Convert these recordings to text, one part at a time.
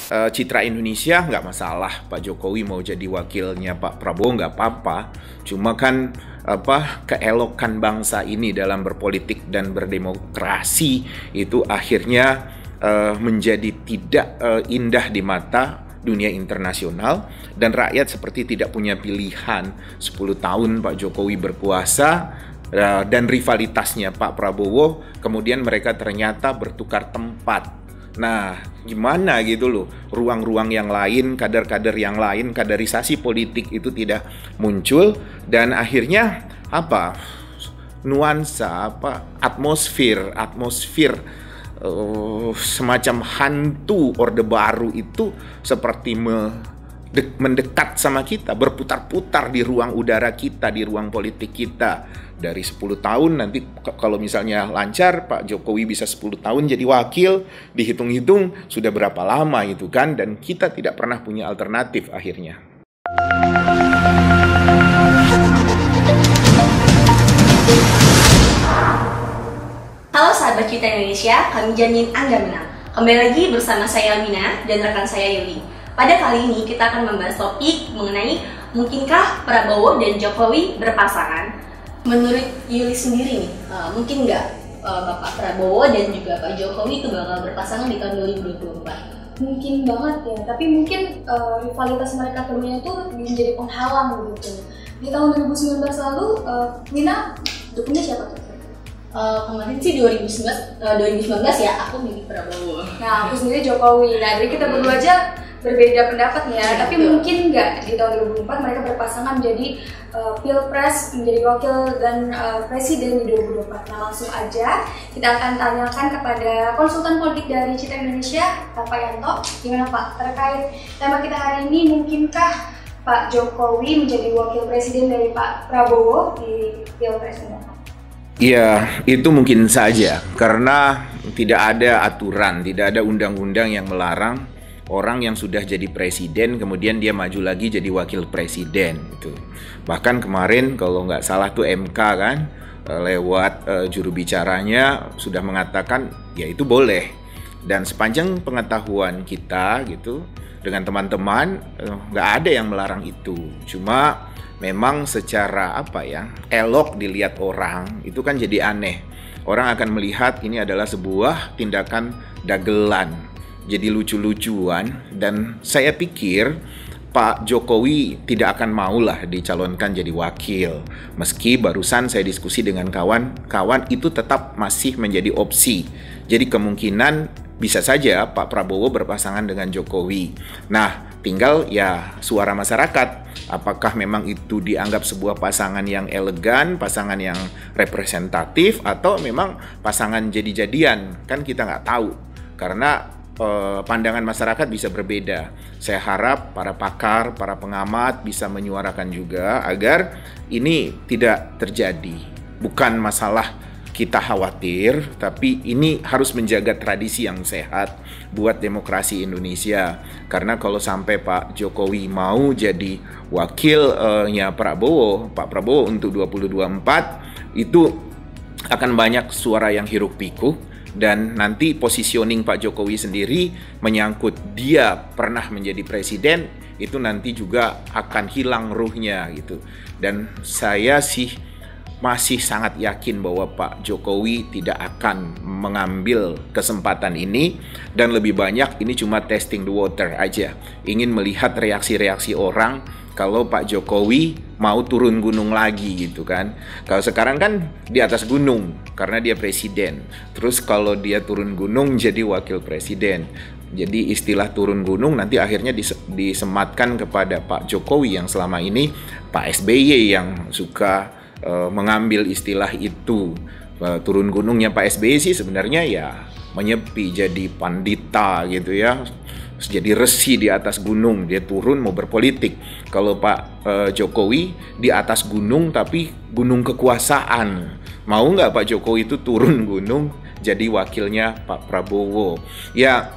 citra Indonesia nggak masalah, Pak Jokowi mau jadi wakilnya Pak Prabowo nggak apa-apa. Cuma kan keelokan bangsa ini dalam berpolitik dan berdemokrasi itu akhirnya menjadi tidak indah di mata dunia internasional, dan rakyat seperti tidak punya pilihan. 10 tahun Pak Jokowi berkuasa dan rivalitasnya Pak Prabowo, kemudian mereka ternyata bertukar tempat. Nah, gimana gitu loh, ruang-ruang yang lain, kader-kader yang lain, kaderisasi politik itu tidak muncul, dan akhirnya nuansa atmosfer semacam hantu Orde Baru itu seperti mendekat sama kita, berputar-putar di ruang udara kita, di ruang politik kita. Dari 10 tahun nanti kalau misalnya lancar, Pak Jokowi bisa 10 tahun jadi wakil, dihitung-hitung sudah berapa lama itu kan, dan kita tidak pernah punya alternatif akhirnya. Halo sahabat Citra Indonesia, kami jamin Anda menang. Kembali lagi bersama saya Mina dan rekan saya Yuli. Pada kali ini kita akan membahas topik mengenai mungkinkah Prabowo dan Jokowi berpasangan. Menurut Yuli sendiri nih, mungkin nggak Bapak Prabowo dan juga Pak Jokowi itu bakal berpasangan di tahun 2024? Mungkin banget ya, tapi mungkin rivalitas mereka keduanya itu menjadi penghalang gitu. Di tahun 2019 lalu, Mina dukungnya siapa tuh? Kemarin sih 2019 ya, aku milih Prabowo. Nah, aku sendiri Jokowi. Nah, jadi kita berdua aja berbeda pendapat nih ya. Tapi mungkin nggak di tahun 2024 mereka berpasangan menjadi pilpres, menjadi wakil dan presiden di 2024. Nah, langsung aja kita akan tanyakan kepada konsultan politik dari Citra Indonesia, Pak Yanto. Gimana Pak, terkait tema kita hari ini, mungkinkah Pak Jokowi menjadi wakil presiden dari Pak Prabowo di pilpres mendatang? Ya, itu mungkin saja, karena tidak ada aturan, tidak ada undang-undang yang melarang orang yang sudah jadi presiden kemudian dia maju lagi jadi wakil presiden gitu. Bahkan kemarin kalau nggak salah tuh MK kan lewat juru bicaranya sudah mengatakan ya itu boleh. Dan sepanjang pengetahuan kita gitu dengan teman-teman nggak ada yang melarang itu. Cuma memang secara elok dilihat orang itu kan jadi aneh. Orang akan melihat ini adalah sebuah tindakan dagelan, jadi lucu-lucuan, dan saya pikir Pak Jokowi tidak akan maulah dicalonkan jadi wakil. Meski barusan saya diskusi dengan kawan-kawan, itu tetap masih menjadi opsi. Jadi kemungkinan bisa saja Pak Prabowo berpasangan dengan Jokowi. Nah, tinggal ya suara masyarakat. Apakah memang itu dianggap sebuah pasangan yang elegan, pasangan yang representatif, atau memang pasangan jadi-jadian? Kan kita nggak tahu, karena pandangan masyarakat bisa berbeda. Saya harap para pakar, para pengamat bisa menyuarakan juga agar ini tidak terjadi. Bukan masalah kita khawatir, tapi ini harus menjaga tradisi yang sehat buat demokrasi Indonesia. Karena kalau sampai Pak Jokowi mau jadi wakilnya Pak Prabowo untuk 2024, itu akan banyak suara yang hiruk pikuk, dan nanti positioning Pak Jokowi sendiri menyangkut dia pernah menjadi presiden, itu nanti juga akan hilang ruhnya gitu. Dan saya sih masih sangat yakin bahwa Pak Jokowi tidak akan mengambil kesempatan ini, dan lebih banyak ini cuma testing the water aja. Ingin melihat reaksi-reaksi orang kalau Pak Jokowi mau turun gunung lagi gitu kan. Kalau sekarang kan di atas gunung karena dia presiden. Terus kalau dia turun gunung jadi wakil presiden. Jadi istilah turun gunung nanti akhirnya disematkan kepada Pak Jokowi yang selama ini Pak SBY yang suka mengambil istilah itu. Turun gunungnya Pak SBY sih sebenarnya ya menyepi jadi pandita gitu ya, jadi resi di atas gunung, dia turun mau berpolitik. Kalau Pak Jokowi di atas gunung tapi gunung kekuasaan. Mau nggak Pak Jokowi itu turun gunung jadi wakilnya Pak Prabowo? Ya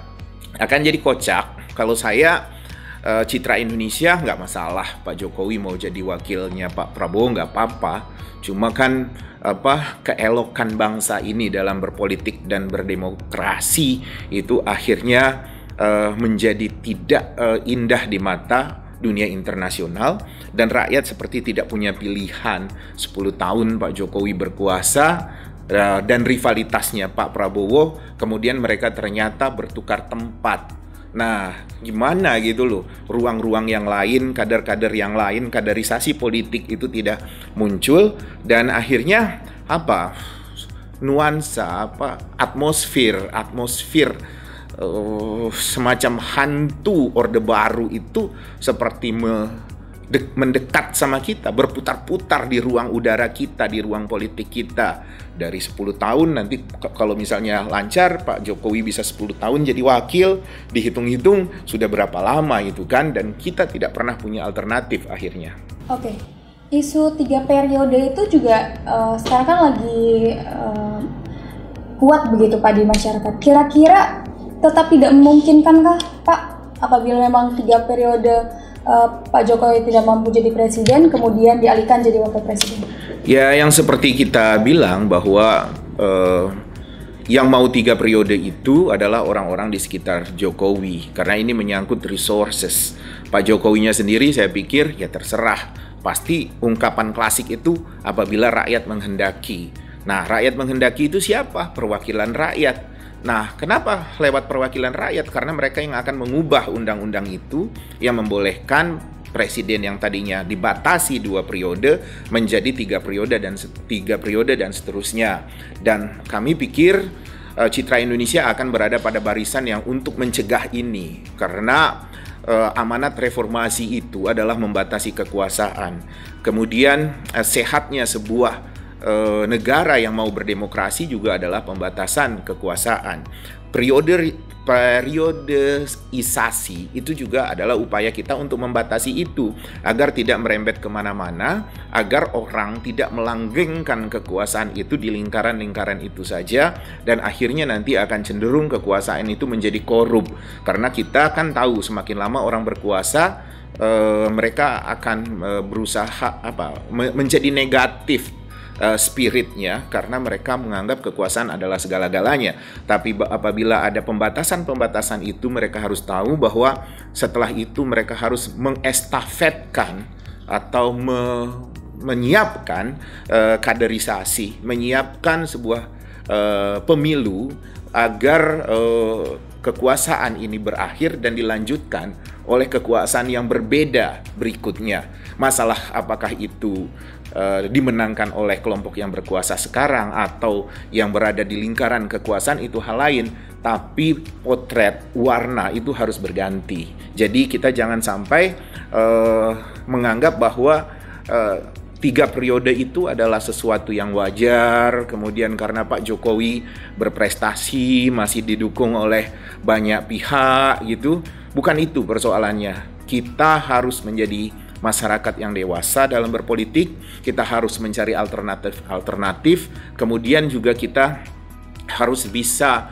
akan jadi kocak. Kalau saya Citra Indonesia nggak masalah Pak Jokowi mau jadi wakilnya Pak Prabowo, nggak apa-apa. Cuma kan keelokan bangsa ini dalam berpolitik dan berdemokrasi itu akhirnya menjadi tidak indah di mata dunia internasional, dan rakyat seperti tidak punya pilihan. 10 tahun Pak Jokowi berkuasa dan rivalitasnya Pak Prabowo, kemudian mereka ternyata bertukar tempat. Nah, gimana gitu loh, ruang-ruang yang lain, kader-kader yang lain, kaderisasi politik itu tidak muncul, dan akhirnya apa? Nuansa atmosfer semacam hantu Orde Baru itu seperti mendekat sama kita, berputar-putar di ruang udara kita, di ruang politik kita. Dari 10 tahun nanti kalau misalnya lancar Pak Jokowi bisa 10 tahun jadi wakil, dihitung-hitung sudah berapa lama gitu kan, dan kita tidak pernah punya alternatif akhirnya. Oke. Isu 3 periode itu juga sekarang kan lagi kuat begitu Pak di masyarakat. Kira-kira tetap tidak memungkinkankah Pak apabila memang 3 periode Pak Jokowi tidak mampu jadi presiden, kemudian dialihkan jadi wakil presiden? Ya, yang seperti kita bilang bahwa yang mau 3 periode itu adalah orang-orang di sekitar Jokowi, karena ini menyangkut resources. Pak Jokowinya sendiri saya pikir ya terserah, pasti ungkapan klasik itu apabila rakyat menghendaki. Nah, rakyat menghendaki itu siapa? Perwakilan rakyat. Nah, kenapa lewat perwakilan rakyat? Karena mereka yang akan mengubah undang-undang itu yang membolehkan presiden yang tadinya dibatasi 2 periode menjadi 3 periode dan seterusnya. Dan kami pikir Citra Indonesia akan berada pada barisan yang untuk mencegah ini, karena amanat reformasi itu adalah membatasi kekuasaan. Kemudian sehatnya sebuah negara yang mau berdemokrasi juga adalah pembatasan kekuasaan. Periodeisasi itu juga adalah upaya kita untuk membatasi itu agar tidak merembet kemana-mana, agar orang tidak melanggengkan kekuasaan itu di lingkaran-lingkaran itu saja, dan akhirnya nanti akan cenderung kekuasaan itu menjadi korup. Karena kita kan tahu semakin lama orang berkuasa, mereka akan berusaha menjadi negatif spiritnya, karena mereka menganggap kekuasaan adalah segala-galanya. Tapi apabila ada pembatasan-pembatasan itu, mereka harus tahu bahwa setelah itu mereka harus mengestafetkan atau menyiapkan kaderisasi, menyiapkan sebuah pemilu agar kekuasaan ini berakhir dan dilanjutkan oleh kekuasaan yang berbeda berikutnya. Masalah apakah itu dimenangkan oleh kelompok yang berkuasa sekarang atau yang berada di lingkaran kekuasaan itu hal lain, tapi potret warna itu harus berganti. Jadi kita jangan sampai menganggap bahwa 3 periode itu adalah sesuatu yang wajar, kemudian karena Pak Jokowi berprestasi, masih didukung oleh banyak pihak gitu. Bukan itu persoalannya. Kita harus menjadi masyarakat yang dewasa dalam berpolitik, kita harus mencari alternatif, kemudian juga kita harus bisa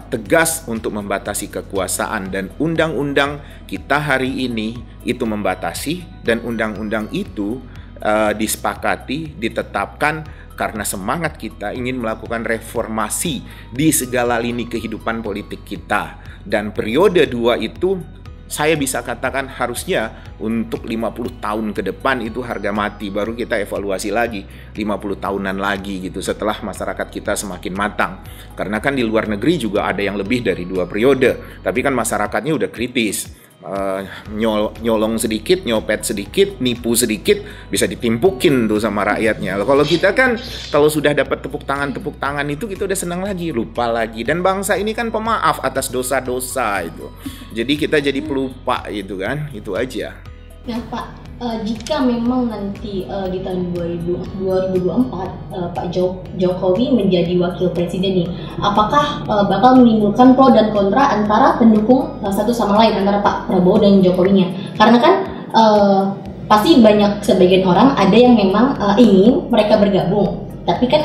tegas untuk membatasi kekuasaan, dan undang-undang kita hari ini itu membatasi, dan undang-undang itu disepakati, ditetapkan karena semangat kita ingin melakukan reformasi di segala lini kehidupan politik kita. Dan periode 2 itu saya bisa katakan harusnya untuk 50 tahun ke depan itu harga mati, baru kita evaluasi lagi 50 tahunan lagi gitu setelah masyarakat kita semakin matang. Karena kan di luar negeri juga ada yang lebih dari 2 periode, tapi kan masyarakatnya udah kritis. Nyolong sedikit, nyopet sedikit, nipu sedikit, bisa ditimpukin tuh sama rakyatnya. Kalau kita kan, kalau sudah dapat tepuk tangan itu kita udah senang lagi, lupa lagi. Dan bangsa ini kan pemaaf atas dosa-dosa itu. Jadi kita jadi pelupa gitu kan, itu aja. Nah Pak, jika memang nanti di tahun 2024 Pak Jokowi menjadi wakil presiden nih, apakah bakal menimbulkan pro dan kontra antara pendukung satu sama lain, antara Pak Prabowo dan Jokowinya? Karena kan pasti banyak, sebagian orang ada yang memang ingin mereka bergabung, tapi kan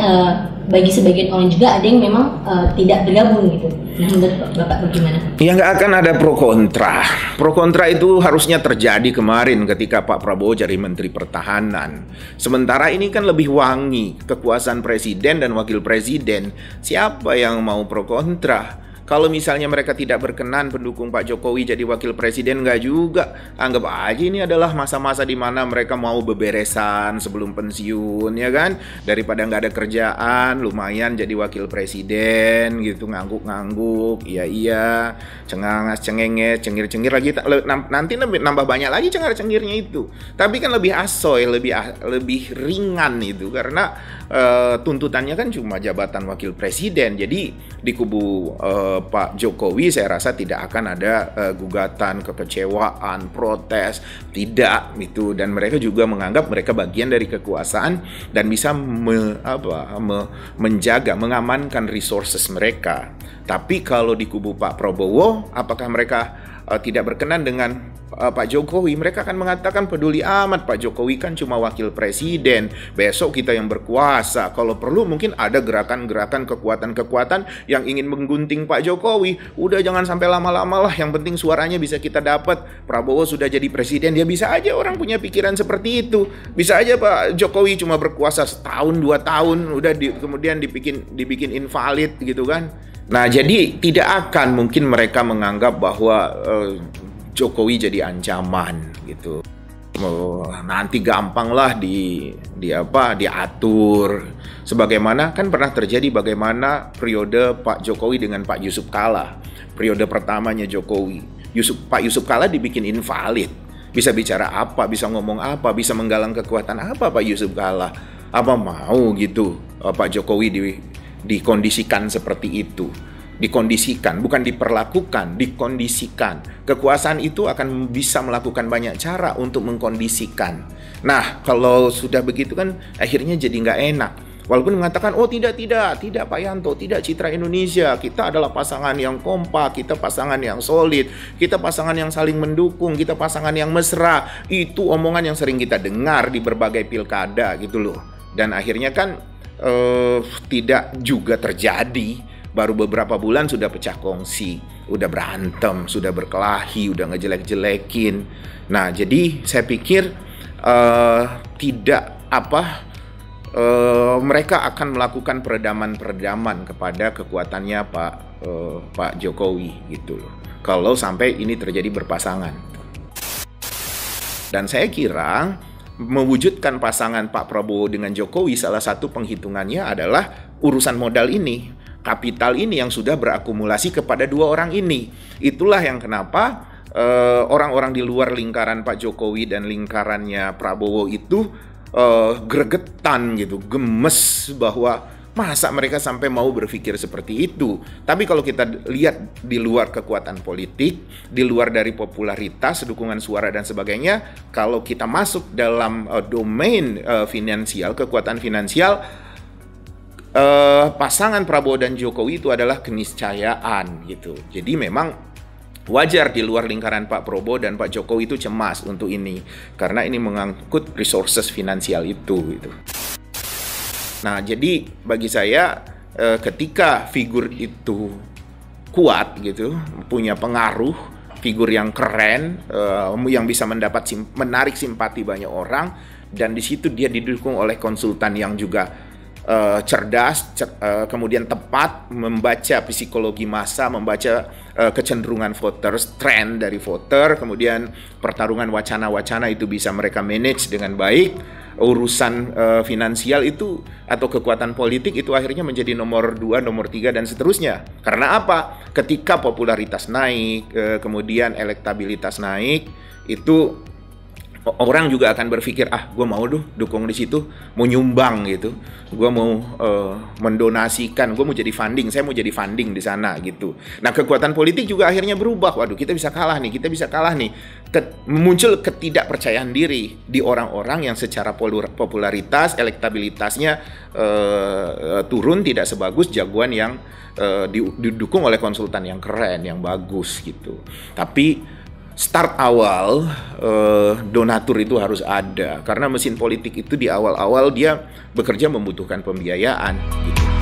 bagi sebagian orang juga ada yang memang tidak bergabung gitu. Nah, menurut Bapak bagaimana? Ya, nggak akan ada pro kontra. Pro kontra itu harusnya terjadi kemarin ketika Pak Prabowo jadi Menteri Pertahanan. Sementara ini kan lebih wangi kekuasaan presiden dan wakil presiden. Siapa yang mau pro kontra? Kalau misalnya mereka tidak berkenan pendukung Pak Jokowi jadi wakil presiden, nggak juga. Anggap aja ini adalah masa-masa di mana mereka mau beberesan sebelum pensiun, ya kan? Daripada nggak ada kerjaan, lumayan jadi wakil presiden gitu, ngangguk-ngangguk, iya, cengangas, cengenges, cengir-cengir lagi. Nanti nambah banyak lagi cengar-cengirnya itu. Tapi kan lebih asoy, lebih ringan itu, karena tuntutannya kan cuma jabatan wakil presiden. Jadi di kubu Pak Jokowi saya rasa tidak akan ada gugatan, kekecewaan, protes, tidak itu. Dan mereka juga menganggap mereka bagian dari kekuasaan dan bisa menjaga, mengamankan resources mereka. Tapi kalau di kubu Pak Prabowo, apakah mereka tidak berkenan dengan Pak Jokowi? Mereka akan mengatakan peduli amat, Pak Jokowi kan cuma wakil presiden, besok kita yang berkuasa. Kalau perlu mungkin ada gerakan-gerakan, kekuatan-kekuatan yang ingin menggunting Pak Jokowi. Udah jangan sampai lama-lama lah, yang penting suaranya bisa kita dapat. Prabowo sudah jadi presiden, dia bisa aja orang punya pikiran seperti itu. Bisa aja Pak Jokowi cuma berkuasa setahun, 2 tahun, udah kemudian dibikin invalid gitu kan. Nah, jadi tidak akan mungkin mereka menganggap bahwa Jokowi jadi ancaman gitu. Nanti gampang lah diatur. Sebagaimana kan pernah terjadi bagaimana periode Pak Jokowi dengan Pak Yusuf Kalla. Periode pertamanya Jokowi, Pak Yusuf Kalla dibikin invalid. Bisa bicara apa, bisa ngomong apa, bisa menggalang kekuatan apa Pak Yusuf Kalla. Apa mau gitu Pak Jokowi dikondisikan seperti itu. Dikondisikan, bukan diperlakukan, dikondisikan. Kekuasaan itu akan bisa melakukan banyak cara untuk mengkondisikan. Nah, kalau sudah begitu kan akhirnya jadi nggak enak. Walaupun mengatakan, oh tidak Pak Yanto, tidak citra Indonesia. Kita adalah pasangan yang kompak, kita pasangan yang solid, kita pasangan yang saling mendukung, kita pasangan yang mesra. Itu omongan yang sering kita dengar di berbagai pilkada gitu loh. Dan akhirnya kan tidak juga terjadi. Baru beberapa bulan sudah pecah kongsi, udah berantem, sudah berkelahi, udah ngejelek-jelekin. Nah, jadi saya pikir mereka akan melakukan peredaman kepada kekuatannya Pak Jokowi gitu loh. Kalau sampai ini terjadi berpasangan. Dan saya kira mewujudkan pasangan Pak Prabowo dengan Jokowi, salah satu penghitungannya adalah urusan modal ini, kapital ini yang sudah berakumulasi kepada dua orang ini. Itulah yang kenapa orang-orang di luar lingkaran Pak Jokowi dan lingkarannya Prabowo itu gregetan gitu, gemes bahwa masa mereka sampai mau berpikir seperti itu. Tapi kalau kita lihat di luar kekuatan politik, di luar dari popularitas, dukungan suara dan sebagainya, kalau kita masuk dalam domain finansial, kekuatan finansial, pasangan Prabowo dan Jokowi itu adalah keniscayaan gitu. Jadi memang wajar di luar lingkaran Pak Prabowo dan Pak Jokowi itu cemas untuk ini, karena ini mengangkut resources finansial itu gitu. Nah, jadi bagi saya ketika figur itu kuat gitu, punya pengaruh, figur yang keren, yang bisa menarik simpati banyak orang, dan di situ dia didukung oleh konsultan yang juga cerdas, kemudian tepat membaca psikologi massa, membaca kecenderungan voters, tren dari voter, kemudian pertarungan wacana-wacana itu bisa mereka manage dengan baik. Urusan finansial itu atau kekuatan politik itu akhirnya menjadi nomor 2, nomor 3 dan seterusnya. Karena apa? Ketika popularitas naik, kemudian elektabilitas naik, itu orang juga akan berpikir, gue mau dukung di situ, mau nyumbang gitu, gue mau mendonasikan, gue mau jadi funding, saya mau jadi funding di sana gitu. Nah, kekuatan politik juga akhirnya berubah. Waduh, kita bisa kalah nih. Muncul ketidakpercayaan diri di orang-orang yang secara popularitas, elektabilitasnya turun, tidak sebagus jagoan yang didukung oleh konsultan yang keren, yang bagus gitu. Tapi start awal donatur itu harus ada, karena mesin politik itu di awal-awal dia bekerja membutuhkan pembiayaan gitu.